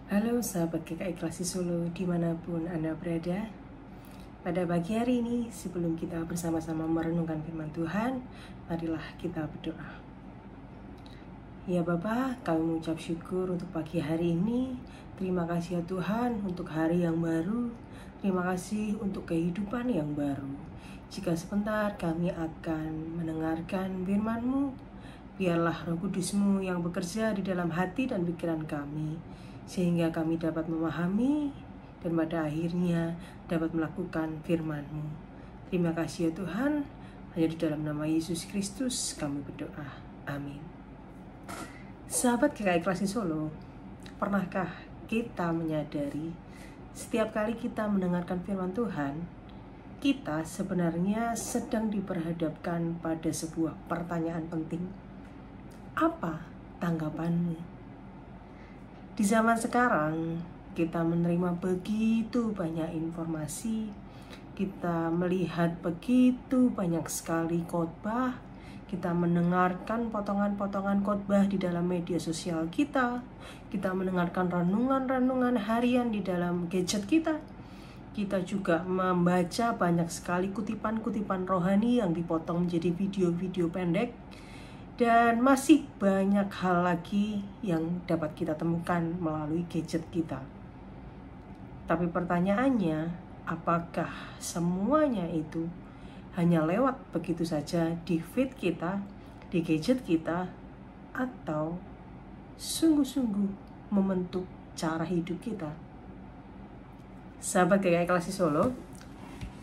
Halo sahabat GKI Klasi Solo dimanapun Anda berada. Pada pagi hari ini sebelum kita bersama-sama merenungkan firman Tuhan, marilah kita berdoa. Ya Bapa, kami mengucap syukur untuk pagi hari ini. Terima kasih ya Tuhan untuk hari yang baru. Terima kasih untuk kehidupan yang baru. Jika sebentar kami akan mendengarkan firman-Mu, biarlah Roh Kudus-Mu yang bekerja di dalam hati dan pikiran kami, sehingga kami dapat memahami dan pada akhirnya dapat melakukan firman-Mu. Terima kasih ya Tuhan, hanya di dalam nama Yesus Kristus kami berdoa. Amin. Sahabat GKI Klasi Solo, pernahkah kita menyadari setiap kali kita mendengarkan firman Tuhan, kita sebenarnya sedang diperhadapkan pada sebuah pertanyaan penting. Apa tanggapanmu? Di zaman sekarang, kita menerima begitu banyak informasi, kita melihat begitu banyak sekali khotbah, kita mendengarkan potongan-potongan khotbah di dalam media sosial kita mendengarkan renungan-renungan harian di dalam gadget kita juga membaca banyak sekali kutipan-kutipan rohani yang dipotong menjadi video-video pendek. Dan masih banyak hal lagi yang dapat kita temukan melalui gadget kita. Tapi pertanyaannya, apakah semuanya itu hanya lewat begitu saja di feed kita, di gadget kita, atau sungguh-sungguh membentuk cara hidup kita? Sahabat GKI Klasi Solo,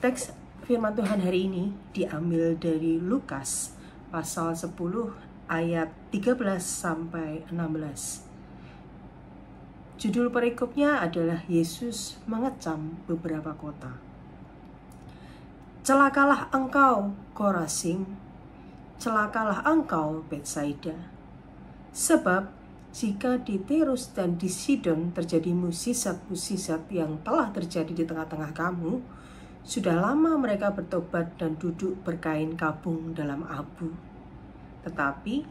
teks firman Tuhan hari ini diambil dari Lukas pasal 10 ayat 13 sampai 16. Judul perikopnya adalah Yesus mengecam beberapa kota. Celakalah engkau Korazim, celakalah engkau Betsaida. Sebab jika di Tirus dan di Sidon terjadi mukjizat-mukjizat yang telah terjadi di tengah-tengah kamu, sudah lama mereka bertobat dan duduk berkain kabung dalam abu. Tetapi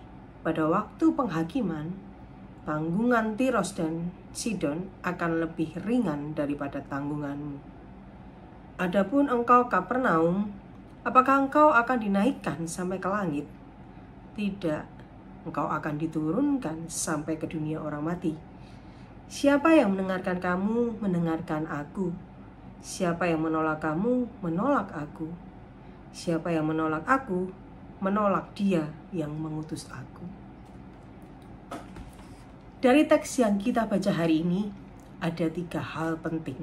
pada waktu penghakiman, tanggungan Tiros dan Sidon akan lebih ringan daripada tanggunganmu. Adapun engkau Kapernaum, apakah engkau akan dinaikkan sampai ke langit? Tidak, engkau akan diturunkan sampai ke dunia orang mati. Siapa yang mendengarkan kamu, mendengarkan aku. Siapa yang menolak kamu, menolak aku. Siapa yang menolak aku, menolak Dia yang mengutus aku. Dari teks yang kita baca hari ini, ada 3 hal penting.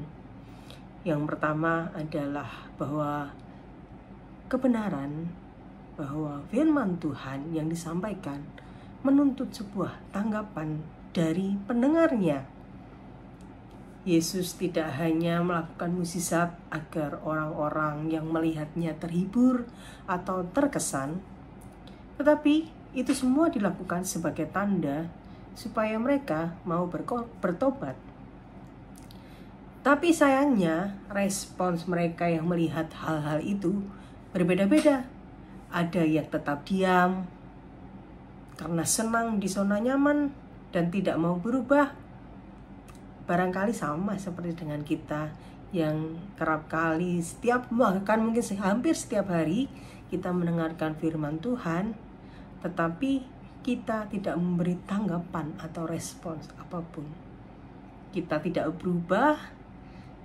Yang pertama adalah bahwa kebenaran, bahwa firman Tuhan yang disampaikan menuntut sebuah tanggapan dari pendengarnya. Yesus tidak hanya melakukan mukjizat agar orang-orang yang melihatnya terhibur atau terkesan, tetapi itu semua dilakukan sebagai tanda supaya mereka mau bertobat. Tapi sayangnya respons mereka yang melihat hal-hal itu berbeda-beda. Ada yang tetap diam karena senang di zona nyaman dan tidak mau berubah. Barangkali sama seperti dengan kita yang kerap kali bahkan mungkin hampir setiap hari kita mendengarkan firman Tuhan, tetapi kita tidak memberi tanggapan atau respons apapun. Kita tidak berubah,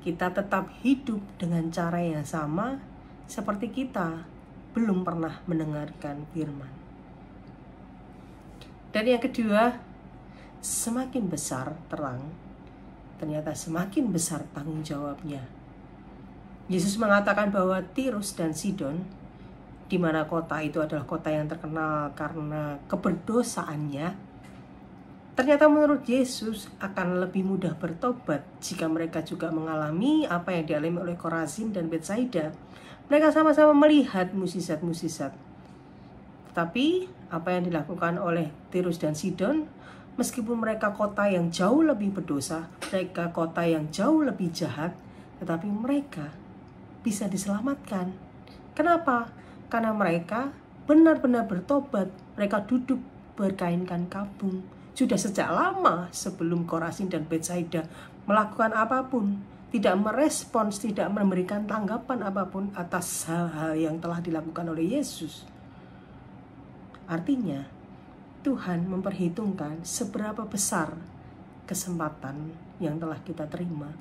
kita tetap hidup dengan cara yang sama seperti kita belum pernah mendengarkan firman. Dan yang kedua, semakin besar terang, ternyata semakin besar tanggung jawabnya. Yesus mengatakan bahwa Tirus dan Sidon, di mana kota itu adalah kota yang terkenal karena keberdosaannya, ternyata menurut Yesus akan lebih mudah bertobat jika mereka juga mengalami apa yang dialami oleh Korazim dan Betsaida. Mereka sama-sama melihat mukjizat-mukjizat. Tetapi apa yang dilakukan oleh Tirus dan Sidon, meskipun mereka kota yang jauh lebih berdosa, mereka kota yang jauh lebih jahat, tetapi mereka bisa diselamatkan. Kenapa? Karena mereka benar-benar bertobat. Mereka duduk berkainkan kabung, sudah sejak lama sebelum Korazin dan Betsaida melakukan apapun, tidak merespons, tidak memberikan tanggapan apapun atas hal-hal yang telah dilakukan oleh Yesus. Artinya, Tuhan memperhitungkan seberapa besar kesempatan yang telah kita terima.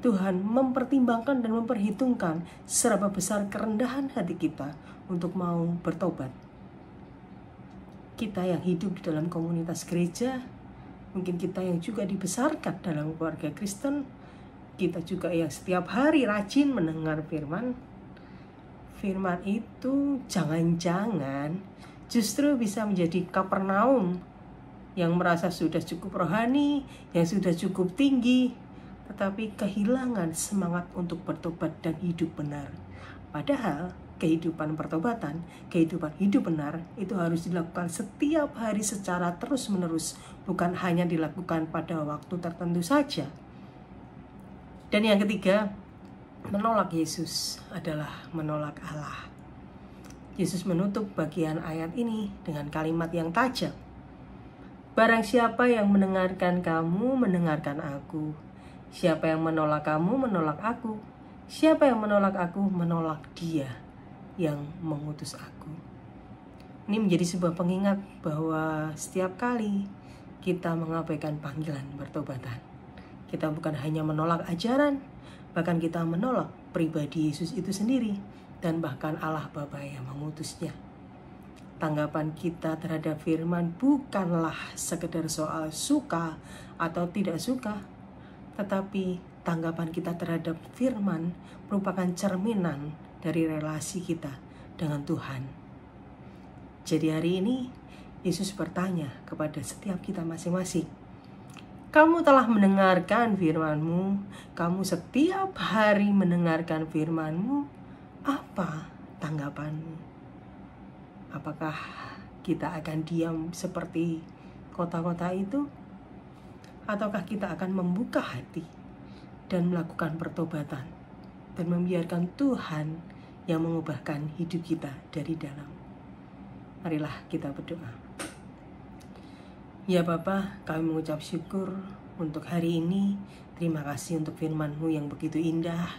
Tuhan mempertimbangkan dan memperhitungkan seberapa besar kerendahan hati kita untuk mau bertobat. Kita yang hidup di dalam komunitas gereja, mungkin kita yang juga dibesarkan dalam keluarga Kristen, kita juga yang setiap hari rajin mendengar firman. Firman itu jangan-jangan justru bisa menjadi Kapernaum yang merasa sudah cukup rohani, yang sudah cukup tinggi, tetapi kehilangan semangat untuk bertobat dan hidup benar. Padahal kehidupan pertobatan, kehidupan hidup benar itu harus dilakukan setiap hari secara terus-menerus, bukan hanya dilakukan pada waktu tertentu saja. Dan yang ketiga, menolak Yesus adalah menolak Allah. Yesus menutup bagian ayat ini dengan kalimat yang tajam. Barang siapa yang mendengarkan kamu, mendengarkan aku. Siapa yang menolak kamu, menolak aku. Siapa yang menolak aku, menolak Dia yang mengutus aku. Ini menjadi sebuah pengingat bahwa setiap kali kita mengabaikan panggilan pertobatan, kita bukan hanya menolak ajaran, bahkan kita menolak pribadi Yesus itu sendiri, dan bahkan Allah Bapa yang mengutusnya. Tanggapan kita terhadap firman bukanlah sekedar soal suka atau tidak suka, tetapi tanggapan kita terhadap firman merupakan cerminan dari relasi kita dengan Tuhan. Jadi hari ini Yesus bertanya kepada setiap kita masing-masing, kamu telah mendengarkan firman-Mu, kamu setiap hari mendengarkan firman-Mu, apa tanggapanmu? Apakah kita akan diam seperti kota-kota itu? Ataukah kita akan membuka hati dan melakukan pertobatan dan membiarkan Tuhan yang mengubahkan hidup kita dari dalam? Marilah kita berdoa. Ya Bapa, kami mengucap syukur untuk hari ini. Terima kasih untuk firman-Mu yang begitu indah.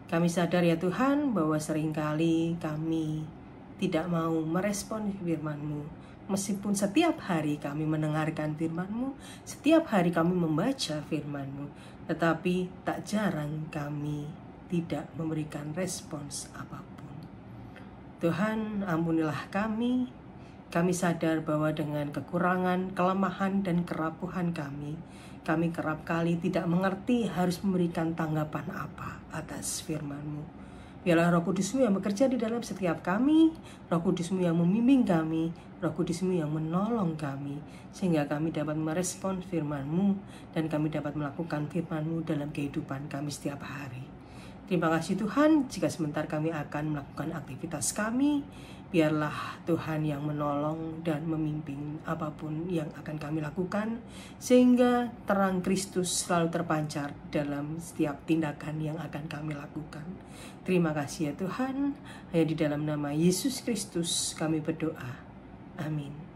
Kami sadar ya Tuhan bahwa seringkali kami tidak mau merespon firman-Mu. Meskipun setiap hari kami mendengarkan firman-Mu, setiap hari kami membaca firman-Mu, tetapi tak jarang kami tidak memberikan respons apapun. Tuhan, ampunilah kami. Kami sadar bahwa dengan kekurangan, kelemahan, dan kerapuhan kami kerap kali tidak mengerti harus memberikan tanggapan apa atas firman-Mu. Biarlah Roh Kudus-Mu yang bekerja di dalam setiap kami, Roh Kudus-Mu yang membimbing kami, Roh Kudus-Mu yang menolong kami, sehingga kami dapat merespon firman-Mu dan kami dapat melakukan firman-Mu dalam kehidupan kami setiap hari. Terima kasih Tuhan, jika sebentar kami akan melakukan aktivitas kami, biarlah Tuhan yang menolong dan memimpin apapun yang akan kami lakukan, sehingga terang Kristus selalu terpancar dalam setiap tindakan yang akan kami lakukan. Terima kasih ya Tuhan, hanya di dalam nama Yesus Kristus kami berdoa. Amin.